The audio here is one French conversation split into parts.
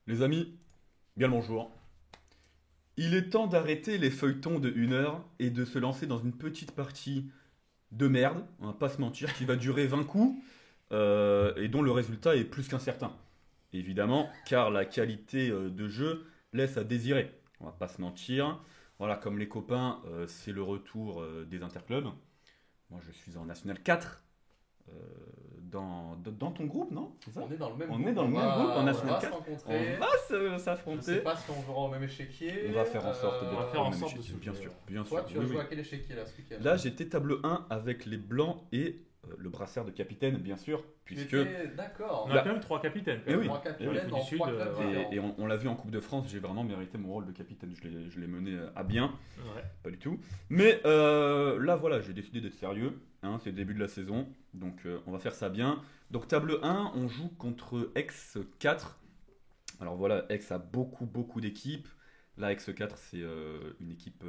Les amis, bien le bonjour. Il est temps d'arrêter les feuilletons de 1 heure et de se lancer dans une petite partie de merde, on va pas se mentir, qui va durer 20 coups et dont le résultat est plus qu'incertain. Évidemment, car la qualité de jeu laisse à désirer. On va pas se mentir. Voilà, comme les copains, c'est le retour des interclubs. Moi, je suis en National 4 euh, dans ton groupe, non? C'est ça? On est dans le même On groupe, est dans le même groupe en on National va se 4. rencontrer. On va Je sais s'affronter. pas si on jouera au même échiquier. On va faire en sorte on va d'être faire au en même sorte de échiquier, se bien jouer. sûr, bien Toi, sûr. tu vas Oui, jouer oui. à quel échiquier là, ce week-end? Là, j'étais table 1 avec les blancs et le brassard de capitaine, bien sûr, Tu puisque étais d'accord. On Là- a quand même 3 capitaines. Eh oui. Trois L'Afrique capitaines du dans Sud, trois clubs voilà. différents. et on l'a vu en Coupe de France, j'ai vraiment mérité mon rôle de capitaine. Je l'ai mené à bien, Ouais. pas du tout. Mais là, voilà, j'ai décidé d'être sérieux. Hein, c'est le début de la saison, donc on va faire ça bien. Donc table 1, on joue contre Aix 4. Alors voilà, Aix a beaucoup d'équipes. Là, Aix 4, c'est une équipe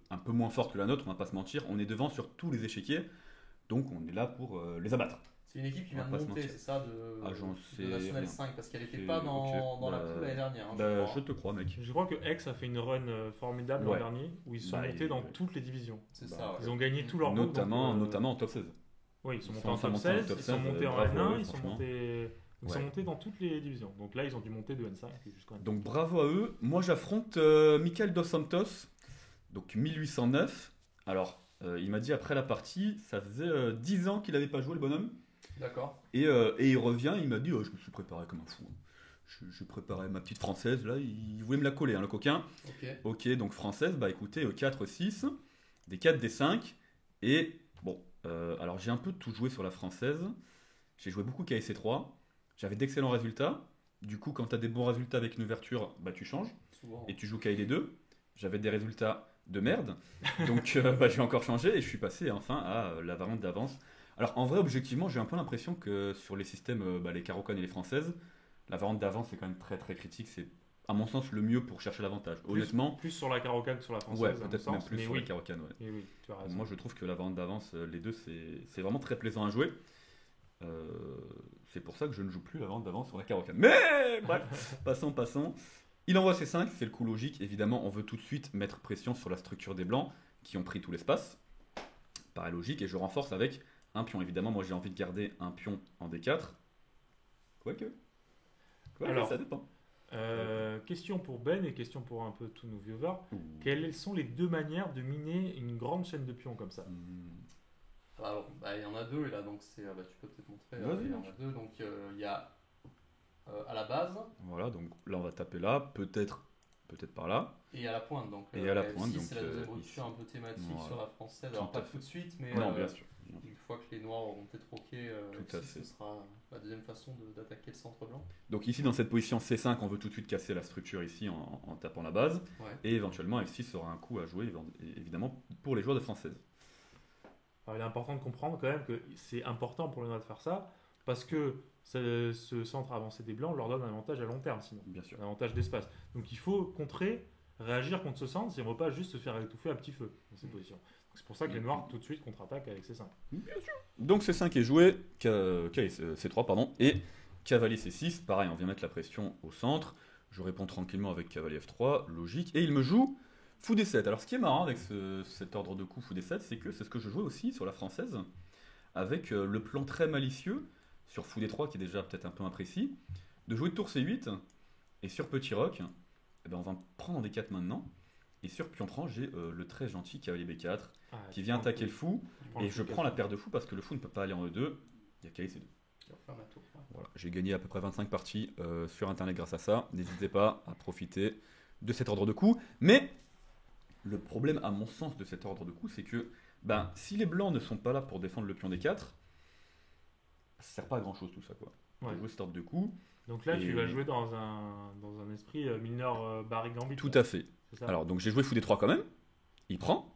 un peu moins forte que la nôtre, on va pas se mentir. On est devant sur tous les échiquiers, donc on est là pour les abattre. C'est une équipe qui On va vient pas de se monter, mentir. c'est ça, de, Ah, j'en de sais National rien. 5, parce qu'elle n'était C'est- pas dans, ok, dans la bah, poule l'année dernière. Hein, Bah, je je crois. te crois, mec. Je crois que Aix a fait une run formidable l'an Ouais. dernier, où ils sont Bah, montés dans ouais. toutes les divisions. C'est Bah, ça, ouais. Ils ont gagné tous leurs groupes. Notamment, donc, notamment en top 16. Oui, ils sont ils montés sont en top montés en 16, top ils sont 16, montés en bravo à N1, eux, ils sont franchement. montés... Ils sont Ouais. montés dans toutes les divisions. Donc là, ils ont dû monter de N5 jusqu'en N2. Donc bravo à eux. Moi, j'affronte Michael Dos Santos, donc 1809. Alors, il m'a dit après la partie, ça faisait 10 ans qu'il n'avait pas joué le bonhomme. D'accord. Et il revient, il m'a dit, oh, je me suis préparé comme un fou. Je préparais ma petite française, là, il voulait me la coller, hein, le coquin. Ok. Ok, donc française, bah écoutez, 4, 6, des 4, des 5. Et bon, alors j'ai un peu tout joué sur la française. J'ai joué beaucoup KSC3. J'avais d'excellents résultats. Du coup, quand tu as des bons résultats avec une ouverture, bah tu changes Souvent. et tu joues KD2. J'avais des résultats de merde. Donc bah, j'ai encore changé et je suis passé enfin à la variante d'avance. Alors en vrai, objectivement, j'ai un peu l'impression que sur les systèmes, les Caro-Can et les françaises, la variante d'avance est quand même très critique. C'est à mon sens le mieux pour chercher l'avantage. Honnêtement, Plus sur la Caro-Can que sur la française. ouais, à mon peut-être même sens, plus mais sur oui. les Caro-Can. Ouais. Et oui, tu as raison. Moi, je trouve que la variante d'avance, les deux, c'est vraiment très plaisant à jouer. Euh, c'est pour ça que je ne joue plus la variante d'avance sur la Caro-Can. Mais bref, passons. Il envoie ses 5, c'est le coup logique. Évidemment, on veut tout de suite mettre pression sur la structure des blancs qui ont pris tout l'espace. Paraît logique, et je renforce avec un pion. Évidemment, moi j'ai envie de garder un pion en D4. Quoique, Alors, ça dépend. Question pour Ben et question pour un peu tous nos viewers. Quelles sont les deux manières de miner une grande chaîne de pions comme ça? Alors, bah, il y en a deux, et là, donc c'est. Bah, tu peux peut-être montrer. Vas-y, Il y en a deux. Donc, il y a à la base Voilà, donc là on va taper là, peut-être par là. et à la pointe. Donc, Et à la F6, pointe, donc, c'est la deuxième ici. rupture un peu thématique Voilà. sur la française. Tout Alors, à pas fait. tout de suite, mais Non, bien sûr. une fois que les noirs auront été troqués, Tout à F6, fait. ce sera la deuxième façon d'attaquer le centre blanc. Donc ici dans cette position C5, on veut tout de suite casser la structure ici en tapant la base. Ouais. Et éventuellement F6 sera un coup à jouer évidemment pour les joueurs de française. Alors, il est important de comprendre quand même que c'est important pour les noirs de faire ça, parce que ce centre avancé des blancs leur donne un avantage à long terme, sinon. Bien sûr. Un avantage d'espace. Donc il faut contrer, réagir contre ce centre, si on ne veut pas juste se faire étouffer à petit feu dans cette position. Donc, c'est pour ça que les noirs tout de suite contre-attaquent avec ces 5. Donc C5 est joué, C3 pardon, et cavalier C6, pareil, on vient mettre la pression au centre. Je réponds tranquillement avec cavalier F3, logique, et il me joue fou D7. Alors ce qui est marrant avec cet ordre de coup fou D7, c'est que c'est ce que je jouais aussi sur la française, avec le plan très malicieux, sur fou D3 qui est déjà peut-être un peu imprécis, de jouer tour C8, et sur petit roc, eh ben, on va prendre en D4 maintenant, et sur pion prend, j'ai le très gentil cavalier B4, qui vient attaquer le fou, et je prends la paire de fou parce que le fou ne peut pas aller en E2, il y a cavalier C2. Je vais refaire ma tour. Ouais. Voilà, j'ai gagné à peu près 25 parties sur internet grâce à ça. N'hésitez pas à profiter de cet ordre de coup. Mais le problème, à mon sens, de cet ordre de coup, c'est que si les blancs ne sont pas là pour défendre le pion des 4, ça sert pas à grand chose tout ça, quoi. On Ouais. va jouer cet ordre de coup. Donc là, Et- tu vas jouer dans un esprit mineur Barry Gambit. Tout quoi. à fait. C'est ça. Alors, donc j'ai joué fou D3 quand même. Il prend.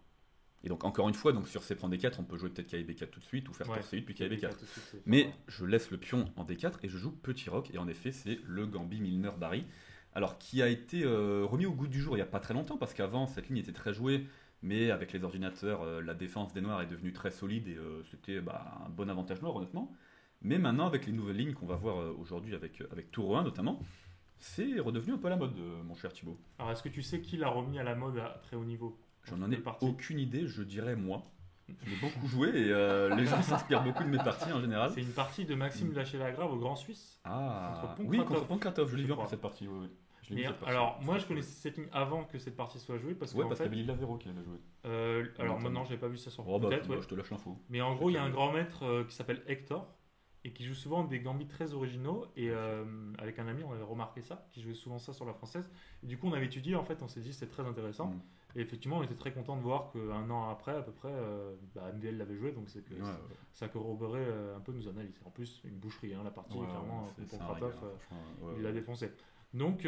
Et donc, encore une fois, donc, sur C prend D4, on peut jouer peut-être cavalier B4 tout de suite ou faire Ouais. tour C8 puis cavalier B4. Tout de suite, c'est Mais fort. je laisse le pion en D4 et je joue petit roc. Et en effet, c'est le Gambit Milner Barry. Alors, qui a été remis au goût du jour il n'y a pas très longtemps, parce qu'avant, cette ligne était très jouée. Mais avec les ordinateurs, la défense des noirs est devenue très solide et c'était un bon avantage noir, honnêtement. Mais maintenant, avec les nouvelles lignes qu'on va voir aujourd'hui avec Tour 1 notamment, C'est redevenu un peu à la mode, mon cher Thibaut. Alors, est-ce que tu sais qui l'a remis à la mode à très haut niveau? J'en en ai Quelle partie? aucune idée, je dirais moi. Je l'ai beaucoup joué et les gens s'inspirent beaucoup de mes parties en général. C'est une partie de Maxime Lacher-Lagrave au Grand Suisse. Ah, Contre oui, Pankratov, contre Pankratov, je l'ai je vu en crois. plus cette partie. Oui, oui. Je l'ai vu Mais cette partie. alors, moi, je connaissais cette ligne avant que cette partie soit jouée parce Ouais, qu'en parce fait, qu'il y avait Lille Lavero qui l'avait joué. alors Notamment. maintenant, j'ai pas vu ça sur Oh, bah, peut-être, ouais. je te lâche l'info. Mais en gros, il y a un grand maître qui s'appelle Hector et qui joue souvent des gambits très originaux. Et avec un ami, on avait remarqué ça, qui jouait souvent ça sur la française. Et du coup, on avait étudié, en fait, on s'est dit c'est très intéressant. Mm. Et effectivement, on était très content de voir qu'un an après, à peu près, MVL l'avait joué, donc c'est que Ouais, ouais. ça corroborait un peu nos analyses. En plus, une boucherie, hein, la partie, Ouais, clairement, c'est pour un Kratov, régal, franchement, ouais, il ouais. l'a défoncé. Donc,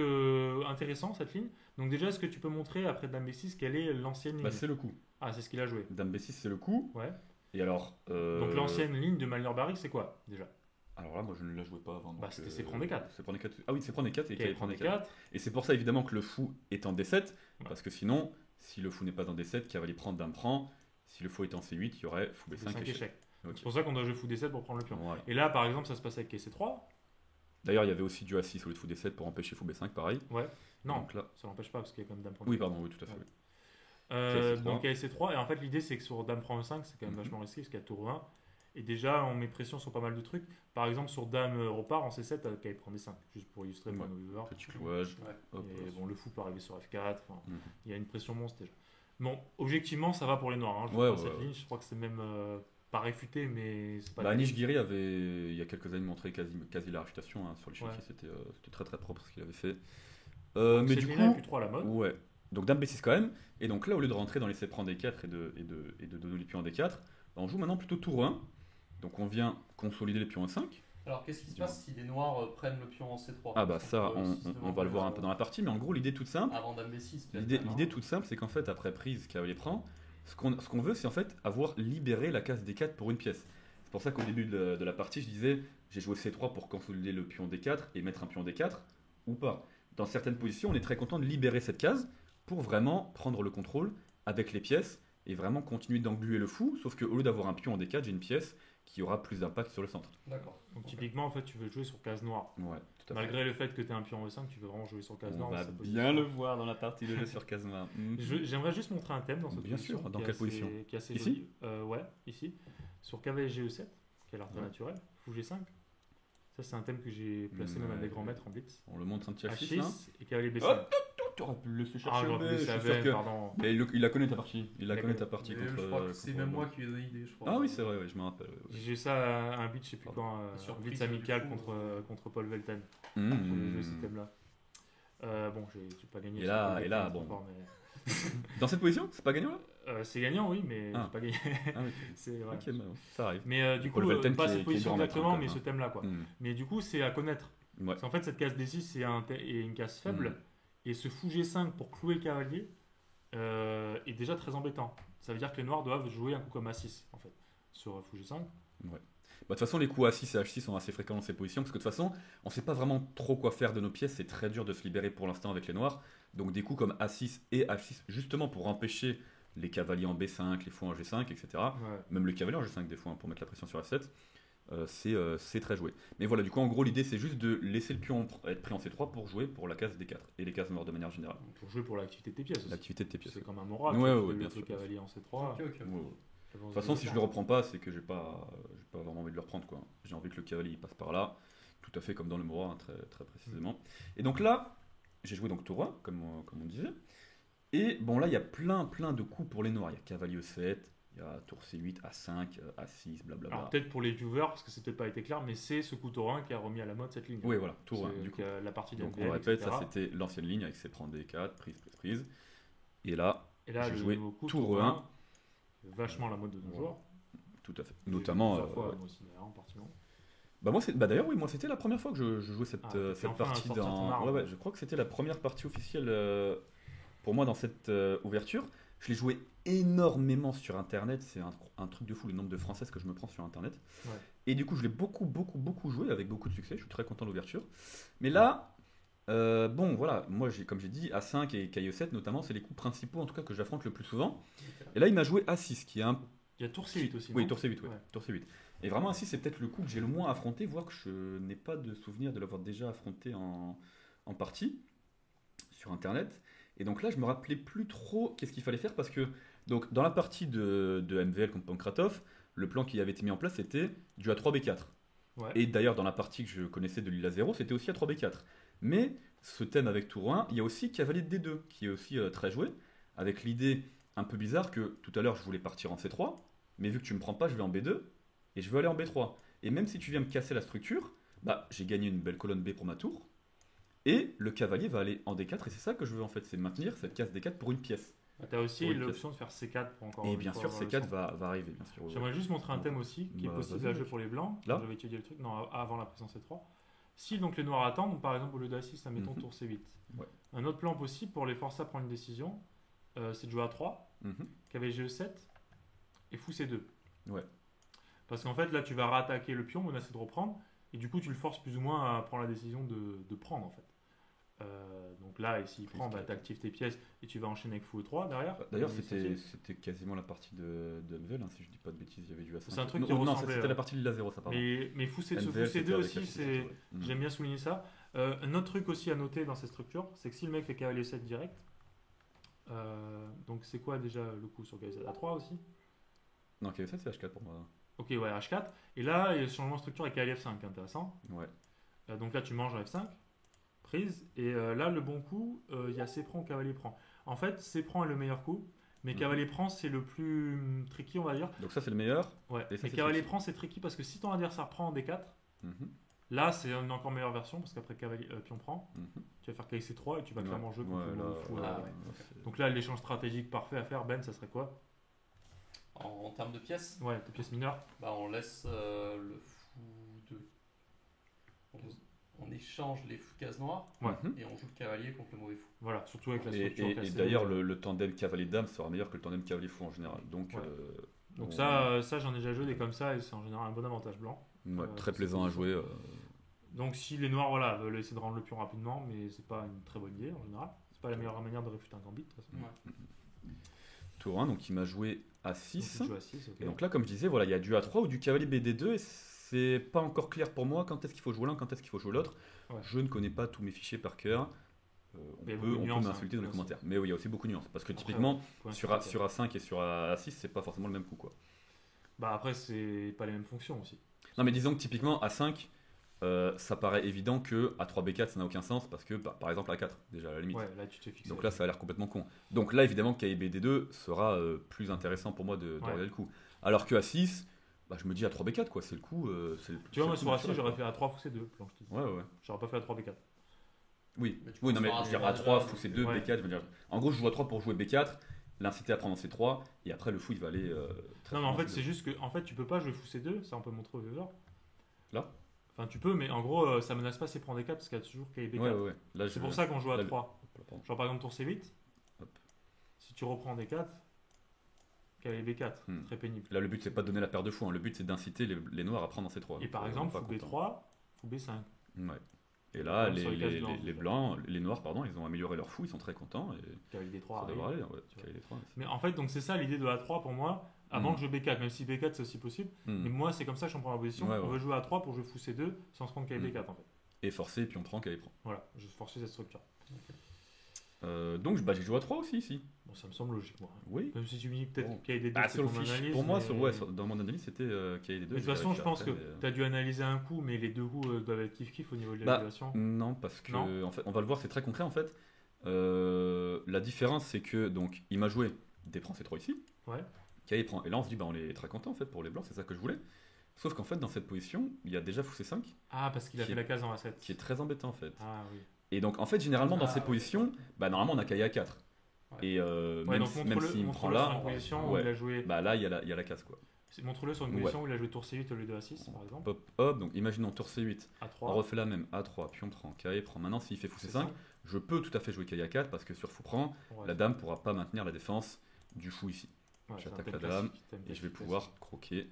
intéressant cette ligne. Donc, déjà, est-ce que tu peux montrer, après Dame B6, quelle est l'ancienne ligne? Bah, c'est le coup. Ah, c'est ce qu'il a joué. Dame B6, c'est le coup. Ouais. Et alors. Donc, l'ancienne ligne de Malher-Barrick, c'est quoi, déjà? Alors là, moi, je ne la jouais pas avant. Bah, donc, c'était c'est prendre D4. C'est prendre D4. Ah oui, c'est prendre D4 et Qui avait qui prend prendre D4. D4. Et c'est pour ça, évidemment, que le fou est en D7. Parce que sinon, si le fou n'est pas en D7, cavalier prend, dame prend. Si le fou est en C8, il y aurait fou B5 5 échec. échecs. Ok. C'est pour ça qu'on doit jouer fou D7 pour prendre le pion. Voilà. Et là, par exemple, ça se passe avec C3. D'ailleurs, il y avait aussi du A6 au lieu de fou D7 pour empêcher fou B5, pareil. Ouais. Non, Donc là. ça l'empêche pas parce qu'il y a quand même dame prend Oui, D4. pardon, oui, tout à fait. Ouais. C3. Donc C3. Et en fait, l'idée, c'est que sur dame prend E5, c'est quand même Mhm. vachement risqué parce qu'il y a tour 1. Et déjà, on met pression sur pas mal de trucs. Par exemple, sur dame repart en C7, qui prend D5. Juste pour illustrer pour Ouais. nos viewers. Petit clouage. Ouais. Hop, Et bon, le fou peut arriver sur F4. Enfin, Mhm. il y a une pression monstre déjà. Bon, objectivement, ça va pour les noirs. Hein. Je Ouais, crois ouais, cette ouais. ligne, je crois que c'est même pas réfuté, mais c'est pas. Bah, terrible. Anish Giri avait, il y a quelques années, montré quasi la réfutation hein, sur l'échiquier. Ouais. C'était très très propre ce qu'il avait fait. Donc, Mais cette du ligne-là est coup, plus trop à la mode. ouais. Donc dame B6 quand même. Et donc là, au lieu de rentrer dans les prend D4 et de donner les pions en D4, bah, on joue maintenant plutôt tour 1. Donc on vient consolider les pions en 5. Alors, qu'est-ce qui se passe si les noirs prennent le pion en C3? Ah bah ça, peut on systématiquement va le voir un peu dans la partie. Mais en gros, l'idée toute simple, Avant dame B6, peut-être. l'idée toute simple, c'est qu'en fait, après prise, cavalier prend, ce qu'on veut, c'est en fait avoir libéré la case D4 pour une pièce. C'est pour ça qu'au début de la partie, je disais, j'ai joué C3 pour consolider le pion D4 et mettre un pion D4, ou pas. Dans certaines positions, on est très content de libérer cette case pour vraiment prendre le contrôle avec les pièces et vraiment continuer d'engluer le fou, sauf qu'au lieu d'avoir un pion en D4, j'ai une pièce qui aura plus d'impact sur le centre. D'accord. Donc typiquement, en fait, tu veux jouer sur case noire. Ouais, tout à fait. Malgré le fait que tu es un pion E5, tu veux vraiment jouer sur case On noire. va dans cette bien position. le voir dans la partie de jeu sur Casma. J'aimerais juste montrer un thème dans cette Bien position. sûr, dans qui est quelle assez- position Qui est assez Ici joli. Ouais, ici. Sur cavalier GE7, qui est l'artère Ouais. naturelle. Fou G5. Ça, c'est un thème que j'ai placé même à Ouais. des grands maîtres en blitz. On le montre un petit H6 là. H6 et cavalier B5. Hop, tu aurais pu le laisser Ah, chercher j'aurais le pu B, je laisser suis la sûr veine, que... pardon. Mais il la connaît ta partie. Il la Il connaît la ta partie Mais contre. je crois que c'est contre- même moi qui lui ai donné l'idée, je crois. Ah oui, c'est vrai, ouais, je me rappelle. ouais. J'ai ça à un beat, je sais plus quand, un Surprise, beat amical du coup, contre Paul Velten. Mmh. J'ai joué ce thème-là. Bon, j'ai pas gagné. Et sur là- Paul et là, Velten, bon. trop fort, mais- Dans cette position, c'est pas gagnant là C'est gagnant, oui, mais Ah. j'ai pas gagné. Ah oui, C'est vrai. ok, bah, ça arrive. Mais du coup, Paul Velten pas qui est- cette qui est position grand maître, exactement, quand mais même, ce thème-là, quoi. Mmh. Mais du coup, c'est à connaître. Ouais. Parce qu'en fait, cette case D6 c'est et une case faible, et ce fou G5 pour clouer le cavalier est déjà très embêtant. Ça veut dire que les noirs doivent jouer un coup comme A6, en fait, sur fou G5. Bah, de toute façon, les coups A6 et H6 sont assez fréquents dans ces positions parce que de toute façon, on sait pas vraiment trop quoi faire de nos pièces. C'est très dur de se libérer pour l'instant avec les noirs. Donc, des coups comme A6 et H6, justement pour empêcher les cavaliers en B5, les fous en G5, etc. Ouais. Même le cavalier en G5 des fois hein, pour mettre la pression sur F7. C'est très joué. Mais voilà, du coup, en gros, l'idée c'est juste de laisser le pion être pris en C3 pour jouer pour la case D4 et les cases noires de manière générale. Pour jouer pour l'activité de tes pièces aussi. L'activité de tes pièces. C'est comme un moral. Ouais, tu ouais, peux bien mettre sûr, le cavalier en C3. Ok, ok. Ouais, ouais. De toute façon, si je le reprends pas, c'est que j'ai pas vraiment envie de le reprendre. Quoi. J'ai envie que le cavalier il passe par là, tout à fait comme dans le Mora, hein, très, très précisément. Et donc là, j'ai joué donc tour 1, comme on disait. Et bon, là, il y a plein de coups pour les noirs. Il y a cavalier E7, il y a tour C8, A5, A6, blablabla. Alors peut-être pour les viewers, parce que c'est peut-être pas été clair, mais c'est ce coup Taurin qui a remis à la mode cette ligne. Oui, voilà, tour 1. C'est Du coup. la partie de Donc on MVL, répète, etc. ça c'était l'ancienne ligne avec ses prendre D4, prise. Et là, Et là, j'ai le joué nouveau coup, tour Tour 1. 1, vachement la mode de nos Ouais. joueurs. tout à fait. Notamment. Plusieurs fois, moi aussi, d'ailleurs, en particulier. D'ailleurs, oui, moi c'était la première fois que je jouais cette, Ah, t'es cette enfin à partie sortir ton dans. arme. Ouais, je crois que c'était la première partie officielle pour moi dans cette ouverture. Je l'ai joué énormément sur internet, c'est un truc de fou le nombre de françaises que je me prends sur internet. Ouais. Et du coup, je l'ai beaucoup joué avec beaucoup de succès, je suis très content de l'ouverture. Mais là, bon voilà, moi comme j'ai dit, A5 et KE7 notamment, c'est les coups principaux en tout cas que j'affronte le plus souvent. Et là, il m'a joué A6 qui est un Il y a tour C8 aussi. oui, non tour C8, ouais. Ouais. Tour C8. Et vraiment, ainsi, c'est peut-être le coup que j'ai le moins affronté, voire que je n'ai pas de souvenir de l'avoir déjà affronté en en partie sur internet. Et donc là, je me rappelais plus trop qu'est-ce qu'il fallait faire parce que donc dans la partie de MVL contre Pankratov, le plan qui avait été mis en place c'était du A3 B4. Ouais. Et d'ailleurs, dans la partie que je connaissais de Lila 0, c'était aussi A3 B4. Mais ce thème avec tour 1, il y a aussi cavalier de D2 qui est aussi très joué, avec l'idée un peu bizarre que tout à l'heure je voulais partir en C3, mais vu que tu me prends pas, je vais en B2 et je veux aller en B3. Et même si tu viens me casser la structure, bah j'ai gagné une belle colonne B pour ma tour. Et le cavalier va aller en D4 et c'est ça que je veux en fait, c'est maintenir cette case D4 pour une pièce. Tu as aussi Pour une l'option de faire C4 pour encore. Et une bien fois sûr, avoir le C4 son. va arriver, bien sûr. J'aimerais juste montrer un thème aussi qui est Bah, possible vas-y. à jouer pour les blancs. Là J'avais étudié le truc, non, avant la présence C3. Si donc les noirs attendent, donc par exemple au lieu d'A6, mettons Mhm. tour C8. Ouais. Un autre plan possible pour les forcer à prendre une décision, c'est de jouer à 3, Mhm. cavalier G7 et fou C2. Ouais. Parce qu'en fait là tu vas rattaquer le pion, menacer de reprendre, et du coup tu le forces plus ou moins à prendre la décision de prendre en fait. Donc là, et s'il prend, bah, tu actives tes pièces et tu vas enchaîner avec fou E3 derrière. D'ailleurs, Et c'était quasiment la partie de MVL, hein, si je dis pas de bêtises, il y avait du A5. C'est un truc non, qui non, ressemblait, c'était la partie de Lila 0, ça, pardon. Mais fou C2 MVL, c'était avec aussi, la c'est... ouais. J'aime bien souligner ça. Un autre truc aussi à noter dans cette structure, c'est que si le mec fait cavalier 7 direct, donc c'est quoi déjà le coup sur cavalier 7 A3 aussi? Non, KV7, c'est H4 pour moi. Ok, ouais, H4. Et là, il y a le changement de structure avec cavalier F5, intéressant. Ouais. Donc là, tu manges en F5, prise. Et là, le bon coup, il y a C prend, cavalier prend. En fait, C prend est le meilleur coup, mais Mhm. cavalier prend, c'est le plus tricky, on va dire. Donc ça, c'est le meilleur. Ouais. Et ça, Mais c'est cavalier tricky. prend, c'est tricky parce que si ton adversaire prend en D4, Mhm. là, c'est une encore meilleure version parce qu'après cavalier pion prend, Mhm. tu vas faire cavalier C3 et tu vas clairement jouer contre Ouais, le là, fou. Ah, ouais. Donc là, l'échange stratégique parfait à faire, Ben, ça serait quoi? En termes de pièces, Ouais, tes pièces mineures. bah, on laisse le fou 2. On échange les fous cases noires Ouais. Mhm. et on joue le cavalier contre le mauvais fou. Voilà, surtout avec la Et, structure et cassée. d'ailleurs, le tandem cavalier-dame sera meilleur que le tandem cavalier-fou en général. Donc, Ouais. Donc on- ça j'en ai déjà joué des comme ça et c'est en général un bon avantage blanc. ouais, euh, très c'est plaisant à cool. jouer. Donc si les noirs voilà, veulent essayer de rendre le pion rapidement, mais c'est pas une très bonne idée en général. C'est pas la meilleure manière de réfuter un gambit de toute façon. Ouais. Tour 1, donc il m'a joué à Donc 6. tu joues à 6, ok. Et donc là, comme je disais, voilà, il y a du A3 ou du cavalier BD2 et c'est pas encore clair pour moi quand est-ce qu'il faut jouer l'un, quand est-ce qu'il faut jouer l'autre. Ouais. Je ne connais pas tous mes fichiers par cœur. On Il y a peut, beaucoup de on peut nuances, m'insulter dans les bien commentaires. Mais oui, il y a aussi beaucoup de nuances. Parce que Après, typiquement, Point sur, expliqué. sur A5 et sur A6, c'est pas forcément le même coup, quoi. Bah après c'est pas les mêmes fonctions aussi. Non, mais disons que typiquement A5, ça paraît évident que A3 B4 ça n'a aucun sens parce que bah, par exemple A4 déjà à la limite. Ouais, là tu te fais fixer. Donc là ça a l'air complètement con. Donc là évidemment KIBD2 sera plus intéressant pour moi de regarder le coup. Alors que A6, bah, je me dis A3 B4 quoi, c'est le coup. Tu vois, moi c'est sur le coup A6 j'aurais naturel, fait A3 fou C2, plan, je te dis. quoi. Ouais. J'aurais pas fait A3 B4. Oui, Mais tu oui non penses mais pas je veux dire à A3, déjà, fou donc, C2, ouais. B4, je veux dire. En gros je joue A3 pour jouer B4, l'inciter à prendre en C3 et après le fou il va aller. Très Non mais en fort fait C2. c'est juste que en fait tu peux pas jouer fou C2, ça on peut montrer au viewer. Là Enfin tu peux mais en gros ça menace pas c'est prendre des 4 parce qu'il y a toujours KIB4. Ouais. Là, C'est pour ça qu'on joue à là, 3. Pardon. Genre par exemple tour C8. Hop. Si tu reprends des 4, cavalier B4, Hmm. très pénible. Là, le but, c'est pas de donner la paire de fous. Hein. Le but, c'est d'inciter les noirs à prendre en C3. Et par exemple, fou B3, fou B5. Ouais. Et là, Comme sur les cases blanches, les déjà. blancs, les noirs, pardon, ils ont amélioré leur fou, ils sont très contents. Et Cavalier D3 ça arrive. devrait aller. Ouais. Tu vois. Cavalier 3, Mais en fait, donc c'est ça l'idée de A3 pour moi, avant Hmm. que je joue B4, même si B4 c'est aussi possible. Mais moi, c'est comme ça que je comprends la position. Ouais, On ouais. veut jouer à 3 pour jouer fou C2 sans se prendre cavalier B4 en fait. Et forcer, puis on prend, cavalier prend. Voilà, je forçais cette structure. Donc, bah, j'ai joué à 3 aussi, ici. Bon, ça me semble logique, moi. Oui. Même si tu me dis que peut-être Bon. que KID2 Ah, c'est sur le ton fichier. analyse. Pour moi, mais- dans mon analyse, c'était KD2. Mais de toute façon, je pense que tu as dû analyser un coup, mais les deux coups doivent être kiff-kiff au niveau de Bah, l'évaluation. Non, parce que Non. en fait, on va le voir, c'est très concret en fait. La différence, c'est que donc il m'a joué des prend C3 ici, Ouais. K prend. Et là, on se dit, bah, on est très content en fait pour les blancs, c'est ça que je voulais. Sauf qu'en fait, dans cette position, il y a déjà fou C5 Ah, parce qu'il a qui fait est- la case en A7. qui est très embêtant en fait. Ah oui. Et donc, en fait, généralement, dans Ah, ces ouais. positions, bah, normalement, on a K à 4. Ouais. Et Ouais, même, donc si- même s'il me montre-le prend sur là, une position où ouais. il a joué. bah là, il y a la case quoi. Montre-le sur une Ouais. position où il a joué tour C8 au lieu de A6, par exemple. Hop, hop, donc imaginons tour C8, on A3. refait la même, A3, puis on prend, K prend. Maintenant, s'il fait fou C5, je peux tout à fait jouer K à 4 parce que sur fou prend, Ouais. la dame pourra pas maintenir la défense du fou ici. Ouais, c'est un j'attaque thème la dame, classique, thème Et je vais classique. pouvoir croquer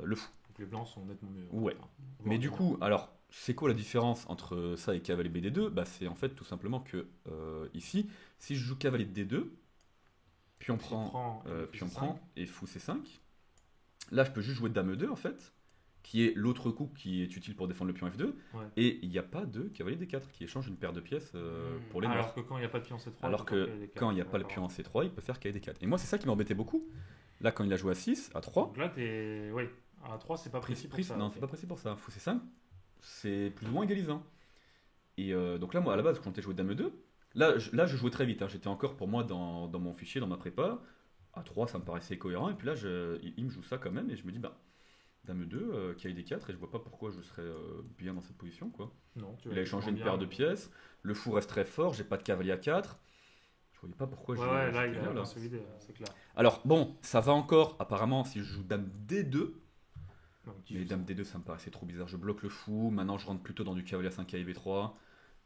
le fou. Donc les blancs sont nettement mieux. Ouais. Enfin, Mais du voire coup, alors, c'est quoi la différence entre ça et cavalier BD2 bah, c'est en fait tout simplement que ici, si je joue cavalier D2, puis on prend, prend, puis on prend et fou C5, là je peux juste jouer dame E2 en fait, qui est l'autre coup qui est utile pour défendre le pion F2. Ouais. Et il n'y a pas de cavalier D4 qui échange une paire de pièces pour les noirs. Alors que quand il n'y a pas de pion C3, Alors que quand il n'y a pas le pion en C3, il peut faire cavalier D4. Et moi, c'est ça qui m'embêtait beaucoup. Là, quand il a joué à 6, à 3, Donc là, oui, à 3, c'est pas précis pour ça. non, ok. c'est pas précis pour ça. Fou C5, c'est plus ou moins égalisant. Et donc là, moi, à la base, je comptais jouer Dame 2. Là, je jouais très vite. Hein. J'étais encore, pour moi, dans mon fichier, dans ma prépa. À 3, ça me paraissait cohérent. Et puis là, il me joue ça quand même. Et je me dis, bah, Dame 2, cavalier D4. Et je vois pas pourquoi je serais bien dans cette position, quoi. Non, tu Il vas a échangé vraiment une paire de bien. pièces. Le fou reste très fort. J'ai pas de cavalier à 4. Je voyais pas pourquoi Ouais, là, il j'étais a là. consolidé, c'est clair. Alors, bon, ça va encore, apparemment, si je joue Dame D2. Donc, Mais Dame D2, ça me paraissait trop bizarre. Je bloque le fou. Maintenant, je rentre plutôt dans du cavalier à 5 à B3.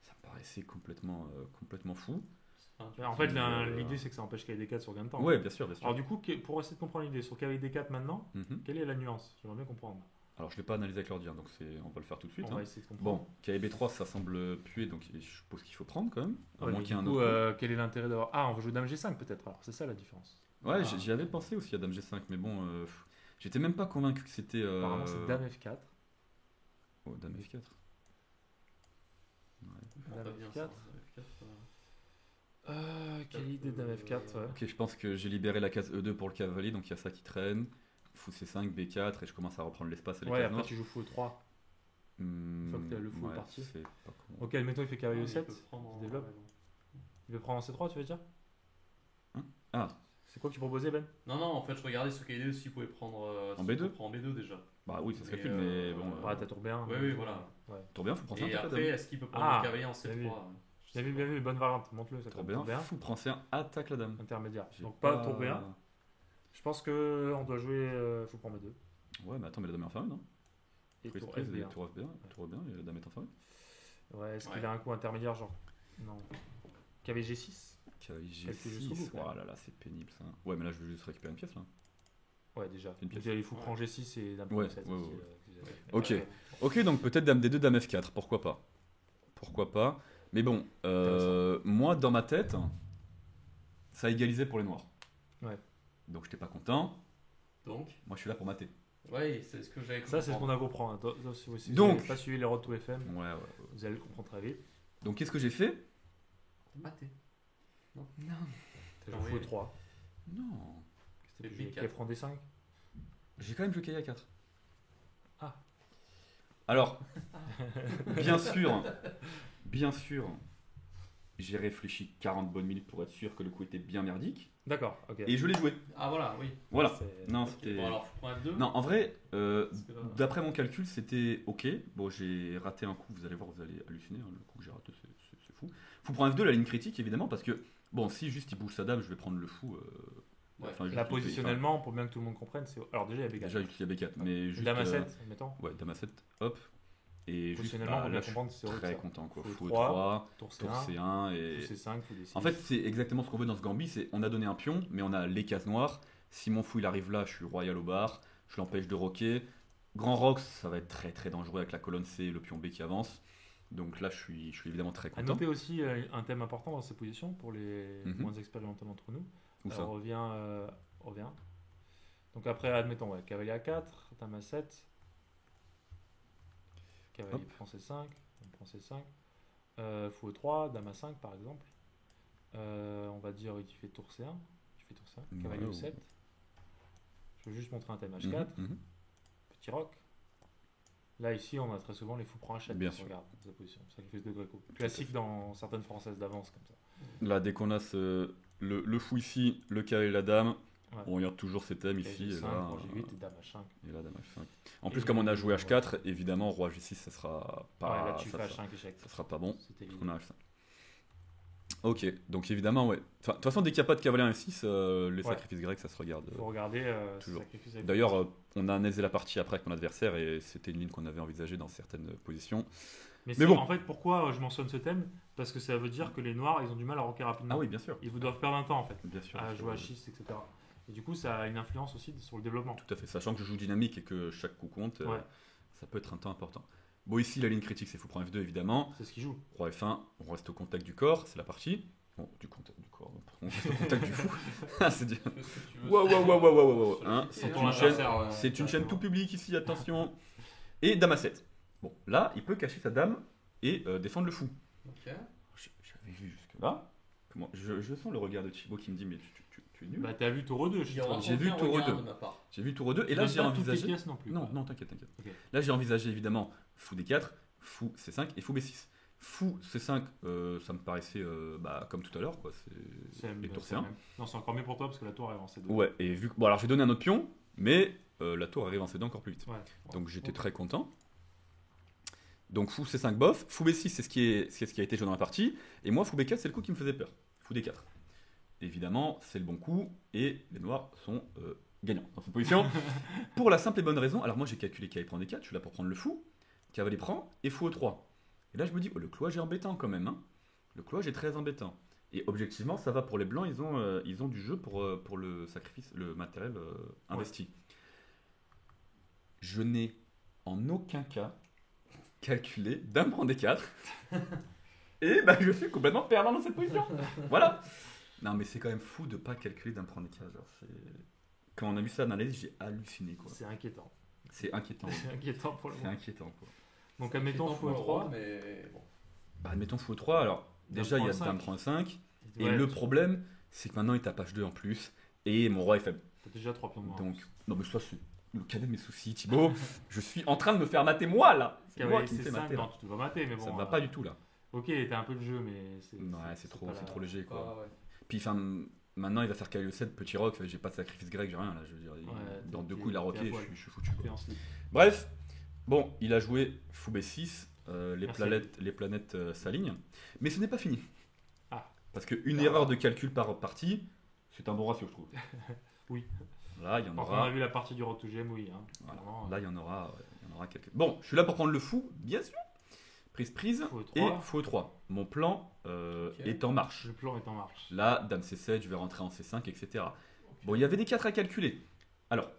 Ça me paraissait complètement fou. En fait, l'idée, c'est que ça empêche KD4 sur gain de temps. Ouais, bien sûr, bien sûr. Alors, du coup, pour essayer de comprendre l'idée, sur KD4 maintenant, Mhm. quelle est la nuance? J'aimerais bien comprendre. Alors, je l'ai pas analysé avec l'ordi, hein, donc on va le faire tout de suite. On Hein. va essayer de comprendre. Bon, KB3, ça semble puer, donc je suppose qu'il faut prendre quand même. À Ouais, moins mais qu'il y ait du un coup, autre. quel est l'intérêt d'avoir. Ah, on va jouer Dame G5 peut-être, alors c'est ça la différence. Ouais, Ah. j'y avais pensé aussi à Dame G5, mais bon, j'étais même pas convaincu que c'était. Apparemment, c'est Dame F4. Oh, Dame F4. Dame Pas bien, F4. ça, F4, Quelle idée Dame F4, ouais. Ok, je pense que j'ai libéré la case E2 pour le cavalier, donc il y a ça qui traîne. Fou C5, B4, et je commence à reprendre l'espace et les Ouais, cases après noires. tu joues fou 3. Une fois que t'as le fou ouais, parti. c'est pas con. Ok, admettons, il fait cavalier il E7. peut prendre il développe. ouais, bon. Il veut prendre en C3, tu veux dire? Ah, C'est quoi que tu proposais, Ben? Non, en fait, je regardais sur KD aussi, il pouvait prendre. En B2? En B2 déjà. bah oui, ça se Mais, calcule, mais bon. Ouais, t'as tour B1. Oui, voilà. Ouais. Trop bien, fou prend ça, Et attaque la après, dame. est-ce qu'il peut prendre Ah, le cavalier en bien vu. C3 Bien vu, bonne variante, montre-le. Ça Trop tour bien, B1, fou prend C1, attaque la dame. intermédiaire. J'ai Donc pas tour B1. Je pense qu'on doit jouer fou prend B2. Ouais, mais attends, mais la dame est enfermée, non? Et Prise, tour prise, FB1. tour FB1, tour FB1, et la dame est enfermée. Ouais, est-ce qu'il Ouais. a un coup intermédiaire, genre? Non. Cavalier G6? Cavalier Calcul jusqu'au bout, G6, quand même. oh là là, c'est pénible ça. Ouais, mais là je veux juste récupérer une pièce là. Ouais, déjà. Une pièce. Déjà, il faut Ouais. prendre G6 et Dame Ouais, F7. ouais, aussi, ouais. déjà. Ok. Ok, donc peut-être Dame D2, Dame F4, pourquoi pas. Pourquoi pas. Mais bon, moi dans ma tête, ça a égalisé pour les noirs. Ouais. Donc j'étais pas content. Donc, Moi je suis là pour mater. ouais, c'est ce que j'avais compris. Ça, c'est ce qu'on a compris. Hein. Si vous Donc- n'avez pas suivi les Road to FM, Ouais, ouais. vous allez le comprendre très vite. Donc qu'est-ce que j'ai fait? Maté. Non. T'as Ah joué oui. fou 3. Non. C'était B4. Qui prend D5. J'ai quand même joué Kaya 4. Ah. Alors, bien sûr, j'ai réfléchi 40 bonnes minutes pour être sûr que le coup était bien merdique. D'accord, ok. Et je l'ai joué. Ah, voilà, oui. Voilà. C'est- Non, Ok, c'était. Bon, alors, faut prendre F2. Non, en vrai, Parce que là- d'après mon calcul, c'était ok. Bon, j'ai raté un coup, vous allez voir, vous allez halluciner. Hein, le coup que j'ai raté, c'est fou. Fou prend F2, la ligne critique, évidemment, parce que, bon, si juste il bouge sa dame, je vais prendre le fou. Ouais. enfin, juste Là, le- positionnellement, pour bien que tout le monde comprenne, c'est. Alors, déjà, il y a B4. Déjà, il y a B4, mais juste. Dame à 7, mettons. Ouais, dame à 7, hop. Et juste, Positionnellement, bah, pour là, bien je suis comprendre, c'est très ça. content, quoi. Fou Fou E3, E3, Tour tour C1, C1 et. fou C5, fou D6. En fait, c'est exactement ce qu'on veut dans ce Gambit, c'est on a donné un pion, mais on a les cases noires. Si mon fou il arrive là, je suis royal au bar, je l'empêche de roquer. Grand rock, ça va être très très dangereux avec la colonne C et le pion B qui avance. Donc là, je suis évidemment très À content. noter aussi un thème important dans ces positions pour les Mhm. moins expérimentés d'entre nous. Où ça On revient. Donc après, admettons, ouais, cavalier A4, dame A7, cavalier Hop. prend C5, on prend C5, fou E3, dame A5 par exemple. On va dire tu fais tour C1, cavalier Ouais, E7. Je veux juste montrer un thème H4, Mhm. petit roc. Là ici, on a très souvent les fous prend H7. Bien si on sûr. regarde sa position, ça qui fait de Greco. Classique dans certaines françaises d'avance comme ça. Là, dès qu'on a le fou ici, le cavalier et la dame, Ouais. on regarde toujours ces thèmes ici. Cavalier Et G5, là, roi G8 et dame H5. et là, dame H5. En plus, Et comme on a joué ouais. H4, évidemment, roi G6, ça sera pas. Ouais, là tu ça, fais ça- H5 échec. ça sera pas bon. C'était Parce l'idée. qu'on a H5. Ok, donc évidemment, ouais. Enfin, de toute façon, dès qu'il n'y a pas de cavalier en F6, les Ouais. sacrifices grecs, ça se regarde. Il faut regarder toujours. sacrifice avec- D'ailleurs, on a analysé la partie après avec mon adversaire et c'était une ligne qu'on avait envisagée dans certaines positions. mais bon. en fait, pourquoi je mentionne ce thème? Parce que ça veut dire que les noirs, ils ont du mal à rocker rapidement. Ah oui, bien sûr. Ils vous doivent perdre un temps en fait, Bien sûr. à jouer à 6, etc. Et du coup, ça a une influence aussi sur le développement. Tout à fait. Sachant que je joue dynamique et que chaque coup compte, Ouais. ça peut être un temps important. Bon, ici, la ligne critique, c'est fou prend F2, évidemment. C'est ce qu'ils jouent. Roi F1, on reste au contact du corps, c'est la partie. Bon, du contact du corps, on reste au contact du fou. Ah, c'est dire. Fais ce que tu veux Wow, sur- wow, wow, wow, wow, wow, sur hein, le c'est pied, ton une hein. chaîne- adversaire, C'est une chaîne tout publique ici, attention. Et dame à 7. Bon, là, il peut cacher sa dame et défendre le fou. Ok. J'avais vu jusque-là. Je sens le regard de Thibaut qui me dit mais tu es nul. Bah, t'as vu tour 2, Il y aura J'ai vu aucun tour regard 2. de ma part. J'ai vu tour 2 et Et là j'ai envisagé. pièces non plus. Non, non, t'inquiète. Ok. Là j'ai envisagé évidemment fou D4, fou C5 et fou B6. Fou C5, ça me paraissait comme tout à l'heure, quoi. C'est les tours C1. Non, c'est encore mieux pour toi parce que la tour est avancée 2. Ouais, et vu que. Bon, alors j'ai donné un autre pion, mais la tour arrive en C2 encore plus vite. Ouais. Donc j'étais Ok. très content. Donc fou C5 bof, fou B6 c'est ce qui a été joué dans la partie, et moi fou B4 c'est le coup qui me faisait peur. Fou D4. Évidemment, c'est le bon coup, et les noirs sont gagnants dans cette position. Pour la simple et bonne raison, alors moi j'ai calculé cavalier prend D4, je suis là pour prendre le fou, cavalier prend, et fou E3. Et là je me dis, le cloage est embêtant quand même. Hein. Le cloage est très embêtant. Et objectivement, ça va pour les blancs, ils ont du jeu pour le sacrifice, le matériel investi. Je n'ai en aucun cas calculé dame prend D4. Et je suis complètement perdant dans cette position. Voilà. Non, mais c'est quand même fou de pas calculer dame prend D4. Genre, quand on a vu ça dans l'analyse, j'ai halluciné. Quoi. C'est inquiétant. C'est inquiétant. C'est inquiétant pour le C'est moment. inquiétant. Quoi. Donc, admettons fou E3. Mais bon. Admettons fou 3. Alors, déjà, il y a dame prend 5. Et Ouais, le problème, c'est que maintenant, il tape H2 en plus. Et mon roi est faible. T'as déjà 3 pions noirs. Donc, non, mais ça, c'est le cadet de mes soucis, Thibaut. Je suis en train de me faire mater moi, là. C'est moi qui me fais mater. Non, Là. tu te vas mater, mais bon. Ça ne va pas du tout, là. Ok, t'as un peu de jeu, mais c'est. Ouais, c'est trop léger, quoi. Ah ouais. Puis, enfin, maintenant, il va faire cavalier 7, petit rock. J'ai pas de sacrifice grec, j'ai rien, là. Je veux dire, dans 2 coups, il a roqué, je suis foutu. T'es Quoi. en slip. Bref, bon, il a joué fou B6. Les Merci. planètes s'alignent. Mais ce n'est pas fini. Ah. Parce qu'une erreur de calcul par partie, c'est un bon ratio, je trouve. Oui. Là, il y en Quand on aura. a vu la partie du Road to GM, oui. Hein. Voilà. Vraiment, Là, il y en aura quelques. Bon, je suis là pour prendre le fou, bien sûr. Prise. fou Et E3. fou 3. Mon plan est en marche. Le plan est en marche. Là, dame C7, je vais rentrer en C5, etc. Bon, il y avait des 4 à calculer. Alors,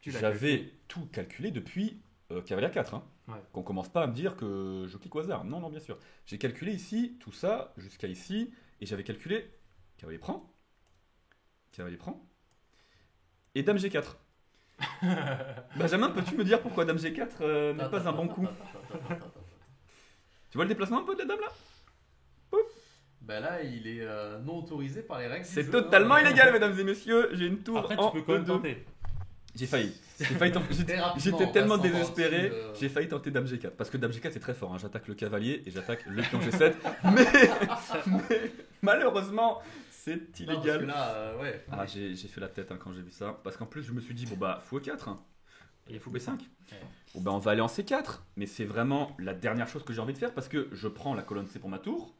Tu l'as j'avais tout calculé depuis cavalier 4. Hein. Ouais. Qu'on commence pas à me dire que je clique au hasard. Non, non, bien sûr. J'ai calculé ici, tout ça, jusqu'à ici, et j'avais calculé cavalier prend, et dame G4. Benjamin, peux-tu me dire pourquoi dame G4 n'est pas un bon coup? Tu vois le déplacement un peu de la dame là? Ben là, il est non autorisé par les règles. du C'est jeu, totalement hein. illégal, mesdames et messieurs. J'ai une tour Après, en tu peux quand même E2. tenter. J'ai failli. Très rapidement, J'étais tellement en passant désespéré, par dessus, j'ai failli tenter dame G4. Parce que dame G4 c'est très fort. Hein. J'attaque le cavalier et j'attaque le pion G7. mais malheureusement, c'est Non, parce que illégal. là, ouais. Ah, j'ai fait la tête hein, quand j'ai vu ça. Parce qu'en plus, je me suis dit, fou E4. Hein. Et fou B5. Ouais. Bon, on va aller en C4. Mais c'est vraiment la dernière chose que j'ai envie de faire parce que je prends la colonne C pour ma tour.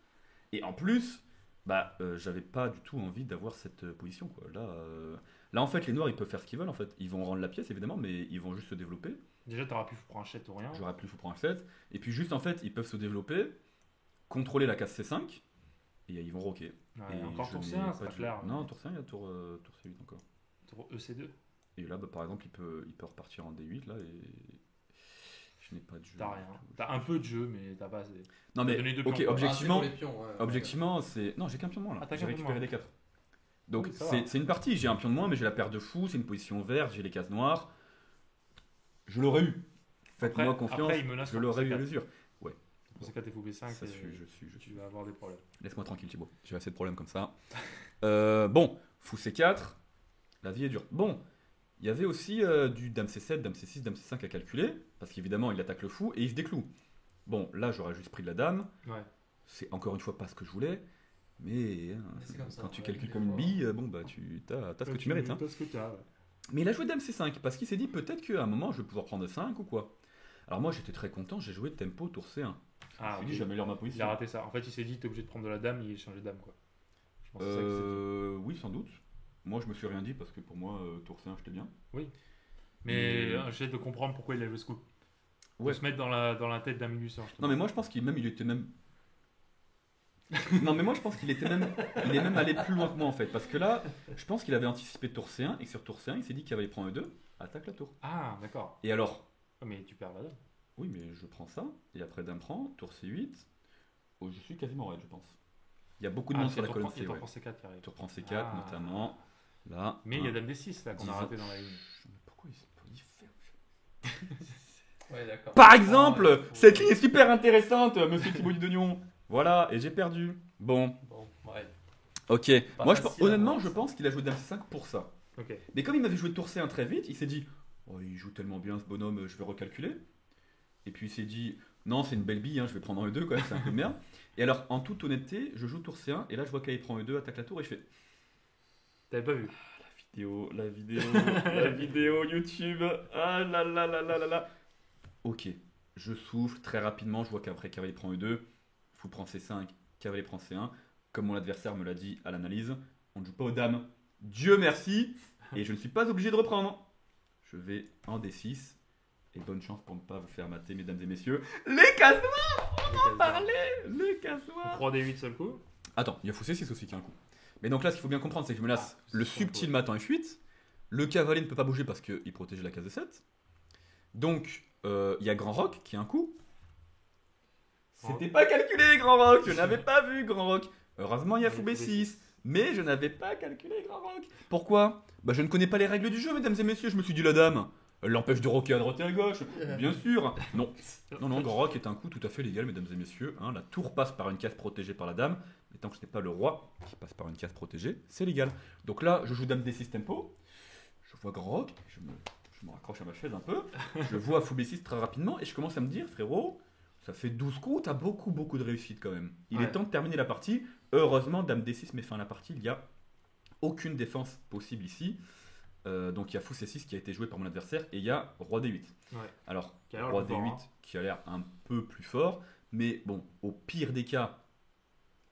Et en plus, j'avais pas du tout envie d'avoir cette position. Quoi. Là, en fait, les noirs, ils peuvent faire ce qu'ils veulent. En fait. Ils vont rendre la pièce, évidemment, mais ils vont juste se développer. Déjà, t'auras pu prendre un chat ou rien. J'aurais plus fou prendre 7. Et puis, juste, en fait, ils peuvent se développer, contrôler la case C5, et ils vont roquer. Ouais, Et encore je tour n'ai C1, pas c'est pas de jeu. clair. Non, tour C1, il y a tour C8 encore. Tour EC2. Et là, par exemple, il peut repartir en D8, là, et je n'ai pas de jeu. T'as rien. T'as un peu de jeu, mais t'as pas assez. Non, T'as mais, donné deux ok, pions, quoi. objectivement, Ah, c'est pour les pions, ouais. objectivement, c'est. Non, j'ai qu'un pion de moins là. Ah, t'as J'ai qu'un pion de récupéré moins. des 4. Donc Oui, ça va. c'est une partie, j'ai un pion de moins, mais j'ai la paire de fous, c'est une position verte, j'ai les cases noires. Je l'aurais eu. Faites-moi Après, confiance, il menace je l'aurais eu à C4. l'usure. Pour C4 et fou B5, Ça, tu vas avoir des problèmes. Laisse-moi tranquille, Thibaut. J'ai assez de problèmes comme ça. Bon, fou C4, la vie est dure. Bon, il y avait aussi du dame C7, dame C6, dame C5 à calculer, parce qu'évidemment, il attaque le fou et il se décloue. Bon, là, j'aurais juste pris de la dame. Ouais. C'est encore une fois pas ce que je voulais. Mais C'est comme ça, quand tu ouais, calcules des comme une fois. bille, tu as ce que tu mérites. Hein. T'as ce que t'as, ouais. Mais il a joué dame C5 parce qu'il s'est dit peut-être qu'à un moment je vais pouvoir prendre 5 ou quoi. Alors moi j'étais très content, j'ai joué tempo tour C1. Je me Ah, suis ok. dit j'améliore ma Il a position. raté ça. En fait, il s'est dit, t'es obligé de prendre de la dame, il a changé de dame, quoi. Je pense que c'est ça que Oui, sans doute. Moi je me suis rien dit parce que pour moi tour C1 j'étais bien. c'est. Mais j'essaie de comprendre pourquoi il a joué ce coup. Ouais. Faut se mettre dans la tête d'un Minuseur. Non mais moi je pense qu'il était même. Non mais moi je pense il est même allé plus loin que moi en fait parce que là je pense qu'il avait anticipé tour C1 et que sur tour C1 il s'est dit qu'il avait prendre E2, attaque la tour. Ah, d'accord. Et alors Oh, mais tu perds la dame. oui mais je prends ça et après dame prend tour C8. Oh, je suis quasiment raide je pense. Il y a beaucoup de monde sur la colonne C. Il Ouais. prend C4 qui arrive. Tu reprends C4 Ah. notamment. Là. Mais il y a un- dame D6 là qu'on a 10. raté dans la ligne. Mais pourquoi il fait Ouais, d'accord. Par exemple, Ah, ouais, cette ligne est super intéressante, monsieur Thibaut Dudognon. Voilà, et j'ai perdu. Bon, Bon, ouais. ok. Pas Moi, facile à honnêtement, voir, je ça. pense qu'il a joué Dame C5 pour ça. Ok. Mais comme il m'avait joué Tour C1 très vite, il s'est dit oh, il joue tellement bien ce bonhomme, je vais recalculer. Et puis il s'est dit non, c'est une belle bille, hein, je vais prendre en E2 quand même, c'est un peu de merde. Et alors, en toute honnêteté, je joue Tour C1 et là, je vois qu'il prend E2, attaque la tour et je fais T'avais pas vu. la vidéo YouTube. Ah là là là là là là. Ok, je souffle très rapidement, je vois qu'après cavalier prend E2, fou prend C5, cavalier prend C1. Comme mon adversaire me l'a dit à l'analyse, on ne joue pas aux dames. Dieu merci. Et je ne suis pas obligé de reprendre. Je vais en D6. Et bonne chance pour ne pas vous faire mater, mesdames et messieurs. Les cases noires. Parlez, les cases noires. 3D8 seul coup. Attends, il y a fou C6 aussi qui a un coup. Mais donc là, ce qu'il faut bien comprendre, c'est que je me lasse le c'est subtil cool. mat en F8. Le cavalier ne peut pas bouger parce qu'il protège la case de 7. Donc, il y a Grand Roc qui a un coup. C'était pas calculé, Grand Roc. Je n'avais pas vu Grand Roc. Heureusement, il y a fou B6. Mais je n'avais pas calculé Grand Roc. Pourquoi Bah, je ne connais pas les règles du jeu, mesdames et messieurs. Je me suis dit, la dame, elle l'empêche de rocker à droite et à gauche. Bien sûr. Non, Grand Roc est un coup tout à fait légal, mesdames et messieurs. Hein, la tour passe par une case protégée par la dame. Mais tant que ce n'est pas le roi qui passe par une case protégée, c'est légal. Donc là, je joue dame D6 tempo. Je vois Grand Roc. Je me raccroche à ma chaise un peu. Je vois fou B6 très rapidement. Et je commence à me dire, frérot, ça fait 12 coups, t'as beaucoup de réussite quand même. Il Ouais. est temps de terminer la partie. Heureusement, dame D6 met fin à la partie. Il n'y a aucune défense possible ici. Donc il y a fou C6 qui a été joué par mon adversaire et il y a roi D8. Ouais. Alors, Qui a l'air roi le plus fort, D8 hein. qui a l'air un peu plus fort. Mais bon, au pire des cas,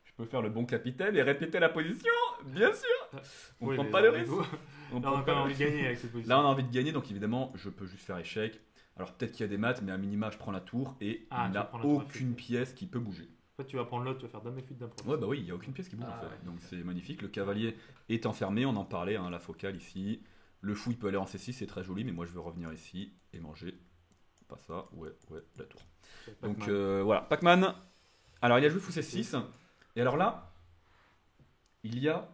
je peux faire le bon capitaine et répéter la position. Bien sûr. On Oui, prend mais pas le mais risque. vous- On Là, on prend a pas quand même le envie de gagner avec cette position. Là, on a envie de gagner, donc évidemment, je peux juste faire échec. Alors peut-être qu'il y a des maths, mais à minima, je prends la tour et Ah, il tu n'a prends la tour à aucune fuite. pièce qui peut bouger. En fait, tu vas prendre l'autre, tu vas faire dame F8 d'un Ouais, bah oui, il n'y a aucune pièce qui bouge Ah, en fait. ouais. Donc c'est magnifique. Le cavalier est enfermé, on en parlait, hein, la focale ici. Le fou, il peut aller en C6, c'est très joli, mais moi je veux revenir ici et manger. Pas ça, ouais, la tour. Donc voilà, Pac-Man. Alors il a joué fou C6. Et alors là, il y a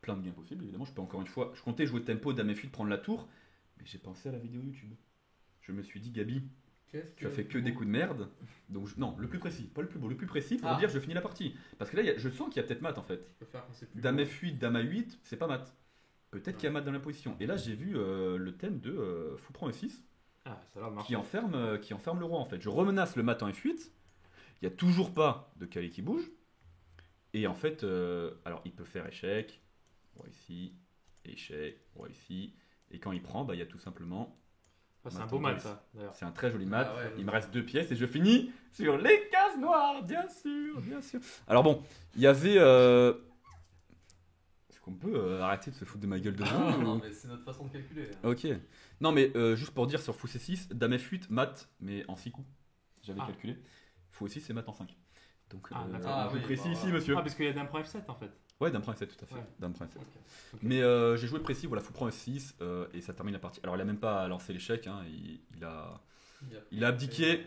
plein de gains possibles, évidemment. Je peux encore une fois, je comptais jouer tempo, dame F8, prendre la tour. Mais j'ai pensé à la vidéo YouTube. Je me suis dit, Gabi, tu as fait que des coups de merde. Donc, non, le plus précis, pas le plus beau, le plus précis pour dire je finis la partie. Parce que là, je sens qu'il y a peut-être mat en fait. Je peux faire quand c'est plus Dame beau. F8, dame A8, c'est pas mat. Peut-être qu'il y a mat dans la position. Et là, j'ai vu le thème de fou prend E6 Ah, ça va marcher. qui enferme le roi en fait. Je remenace le mat en F8. Il n'y a toujours pas de cavalier qui bouge. Et en fait, alors il peut faire échec, roi ici, échec, roi ici. Et quand il prend, bah, il y a tout simplement. Ah, c'est un beau mat, ça, d'ailleurs. C'est un très joli mat. Ah ouais, Il me reste 2 pièces et je finis sur les cases noires, bien sûr. Alors bon, il y avait. Est-ce qu'on peut arrêter de se foutre de ma gueule de Ah, vous non, mais c'est notre façon de calculer. Hein. Ok. Non, mais juste pour dire sur fou C6, dame F8, mat, mais en 6 coups. J'avais calculé. Fou aussi, c'est mat en 5. Donc, d'accord. Ah, je oui, précis bah, ici, voilà. monsieur. Ah, parce qu'il y a dame prend F7 en fait. Ouais, dame prend F7, tout à fait. Ouais. Dame prend F7. Ok. Mais j'ai joué précis, voilà, fou prend F6 et ça termine la partie. Alors, il a même pas lancé l'échec, hein, il a abdiqué.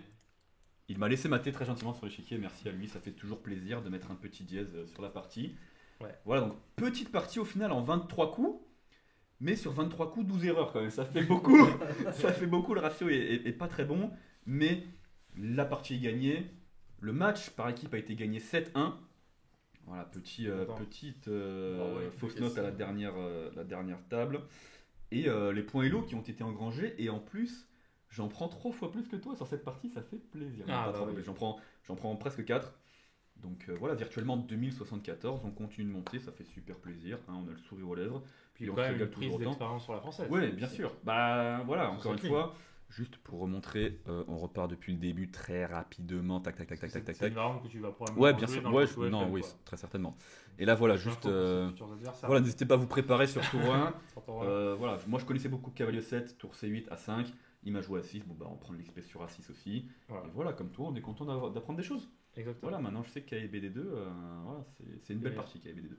Il m'a laissé mater très gentiment sur l'échiquier, merci à lui, ça fait toujours plaisir de mettre un petit dièse sur la partie. Ouais. Voilà, donc petite partie au final en 23 coups, mais sur 23 coups, 12 erreurs quand même, ça fait beaucoup. Ça fait beaucoup, le ratio est pas très bon, mais la partie est gagnée. Le match par équipe a été gagné 7-1. Voilà, petite fausse note à la dernière table. Et les points Elo qui ont été engrangés, et en plus, j'en prends 3 fois plus que toi sur cette partie, ça fait plaisir. Ah, Pas bah trop, oui. mais j'en prends presque 4. Donc voilà, virtuellement 2074, on continue de monter, ça fait super plaisir, hein, on a le sourire aux lèvres. Puis on quand se même régale une prise toujours autant. d'expérience sur la française. Oui, bien sûr. Bah voilà, Sur encore une cette fois, juste pour remontrer, on repart depuis le début très rapidement, tac. C'est une variante que tu vas probablement Ouais, bien jouer sûr, dans le Toto FM, quoi. très certainement. Et là voilà, Info juste, pour ses futurs adversaires. voilà, n'hésitez pas à vous préparer sur tour 1. Sur ton rôle. Voilà, moi je connaissais beaucoup cavalier 7, tour C8, A5, il m'a joué A6, bon bah on prend l'XP sur A6 aussi. Voilà. Et voilà, comme toi, on est content d'apprendre des choses. Exactement. Voilà, maintenant je sais qu'AEBD2, voilà, c'est une belle Meilleur. partie qu'AEBD2.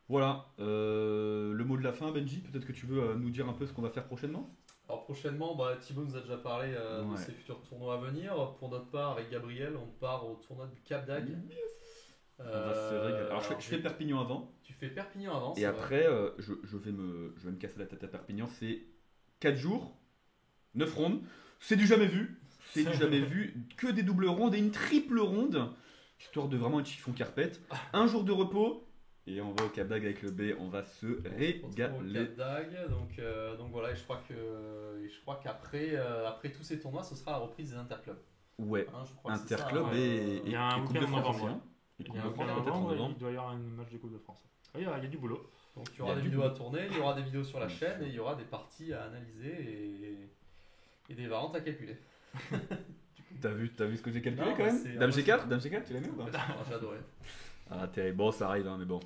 Voilà, le mot de la fin, Benji, peut-être que tu veux nous dire un peu ce qu'on va faire prochainement. Alors prochainement, Thibaut nous a déjà parlé de ses futurs tournois à venir. Pour notre part, avec Gabriel, on part au tournoi du Cap d'Agde. On va se régaler. Alors je fais Perpignan avant, Tu fais Perpignan avant. et c'est après je vais me casser la tête à Perpignan, c'est 4 jours, 9 rondes. C'est du jamais vu. C'est du jamais vu. Que des doubles rondes et une triple ronde. Histoire de vraiment un chiffon carpette. Un jour de repos. Et on va au Cap d'Agde avec le B. On va se On se retrouve régaler. au Cap d'Agde, donc voilà, et je crois qu'après après tous ces tournois, ce sera la reprise des interclubs. Ouais. Hein, je crois que c'est Interclub ça, et Il y a un Coupe de week-end en France novembre, aussi, hein. Et Il Coupe y a de un France, point peut-être en novembre, novembre. il doit y avoir un match de Coupe de France. Il y a du boulot. Donc il y Il y aura a des du vidéos boulot. à tourner, il y aura des vidéos sur la chaîne et il y aura des parties à analyser et des variantes à calculer. T'as vu ce que j'ai calculé Non, quand c'est même Dame impossible. G4 Dame G4, tu l'as mis ou pas Alors, j'ai adoré. Ah, terrible. Bon, ça arrive, hein, mais bon.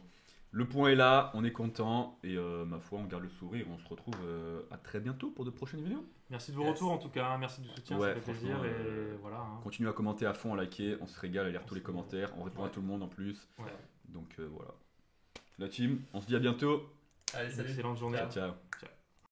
Le point est là, on est content. Et ma foi, on garde le sourire. On se retrouve à très bientôt pour de prochaines vidéos. Merci de vos Yes. retours en tout cas, hein. Merci du soutien, Ouais, ça fait plaisir. franchement, Et voilà. Hein. Continuez à commenter à fond, à liker. On se régale à lire tous les commentaires. On répond à Ouais. tout le monde en plus. Ouais. Donc voilà. La team, on se dit à bientôt. Allez, salut. Excellente journée. Ciao, ciao. Ciao.